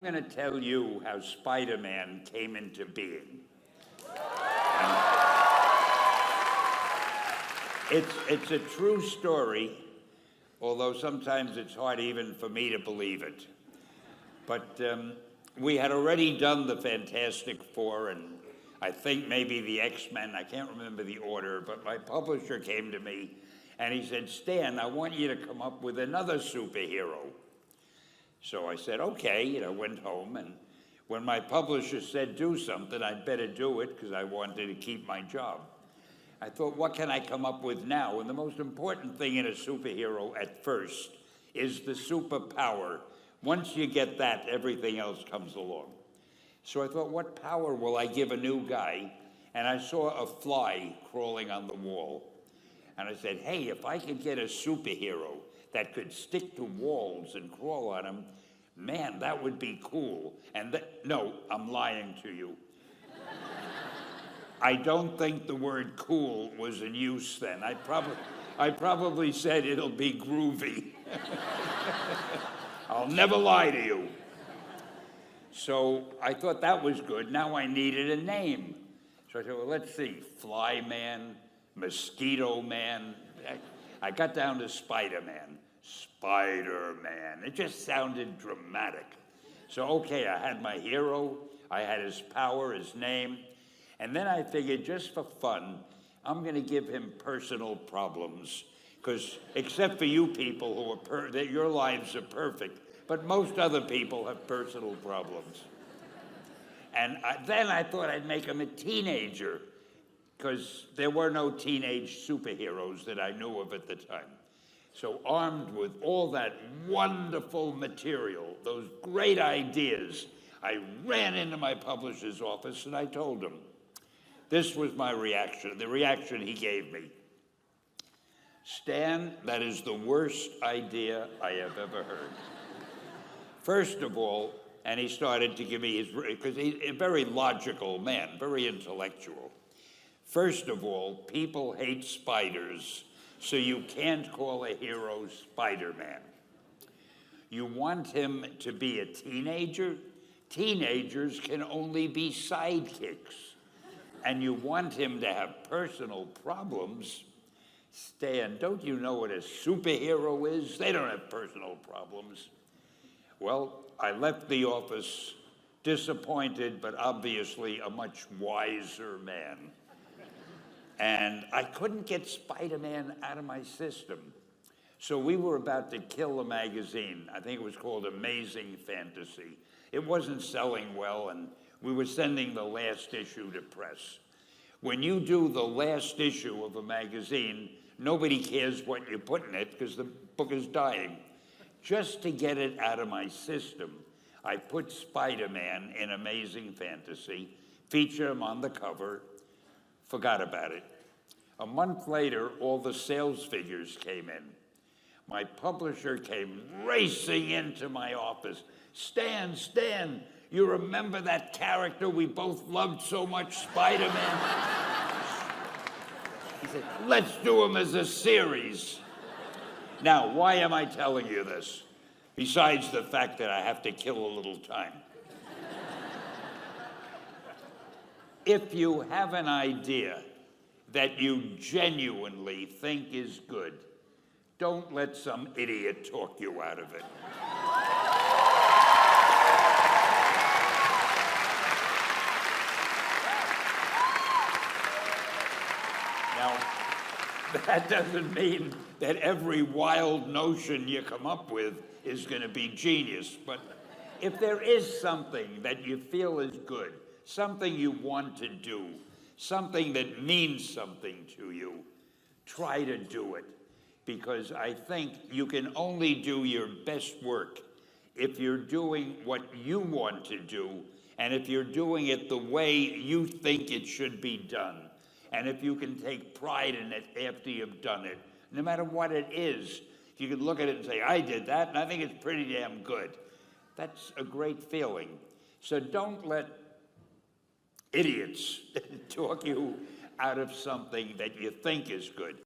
I'm going to tell you how Spider-Man came into being. It's a true story, although sometimes it's hard even for me to believe it. But we had already done the Fantastic Four and I think maybe the X-Men, I can't remember the order, but my publisher came to me and he said, Stan, I want you to come up with another superhero. So I said, okay, went home, and when my publisher said do something, I'd better do it because I wanted to keep my job. I thought, what can I come up with now? And the most important thing in a superhero at first is the superpower. Once you get that, everything else comes along. So I thought, what power will I give a new guy? And I saw a fly crawling on the wall. And I said, hey, if I could get a superhero that could stick to walls and crawl on them, man, that would be cool. And no, I'm lying to you. I don't think the word cool was in use then. I probably said it'll be groovy. I'll never lie to you. So I thought that was good. Now I needed a name. So I said, well, let's see, Fly Man, Mosquito Man. I got down to Spider-Man. Spider-Man. It just sounded dramatic. So, okay, I had my hero, I had his power, his name, and then I figured just for fun, I'm going to give him personal problems, because except for you people who are that your lives are perfect, but most other people have personal problems. And then I thought I'd make him a teenager, because there were no teenage superheroes that I knew of at the time. So armed with all that wonderful material, those great ideas, I ran into my publisher's office and I told him. This was my reaction, the reaction he gave me. Stan, that is the worst idea I have ever heard. First of all, and he started to give me his, because he's a very logical man, very intellectual. First of all, people hate spiders, so you can't call a hero Spider-Man. You want him to be a teenager? Teenagers can only be sidekicks. And you want him to have personal problems? Stan, don't you know what a superhero is? They don't have personal problems. Well, I left the office disappointed, but obviously a much wiser man. And I couldn't get Spider-Man out of my system. So we were about to kill a magazine. I think it was called Amazing Fantasy. It wasn't selling well, and we were sending the last issue to press. When you do the last issue of a magazine, nobody cares what you put in it because the book is dying. Just to get it out of my system, I put Spider-Man in Amazing Fantasy, featured him on the cover, forgot about it. A month later, all the sales figures came in. My publisher came racing into my office. Stan, you remember that character we both loved so much, Spider-Man? He said, let's do him as a series. Now, why am I telling you this? Besides the fact that I have to kill a little time. If you have an idea that you genuinely think is good, don't let some idiot talk you out of it. Now, that doesn't mean that every wild notion you come up with is going to be genius, but if there is something that you feel is good, something you want to do, something that means something to you, try to do it. Because I think you can only do your best work if you're doing what you want to do, and if you're doing it the way you think it should be done, and if you can take pride in it after you've done it, no matter what it is. You can look at it and say, I did that, and I think it's pretty damn good. That's a great feeling. So don't let idiots talk you out of something that you think is good.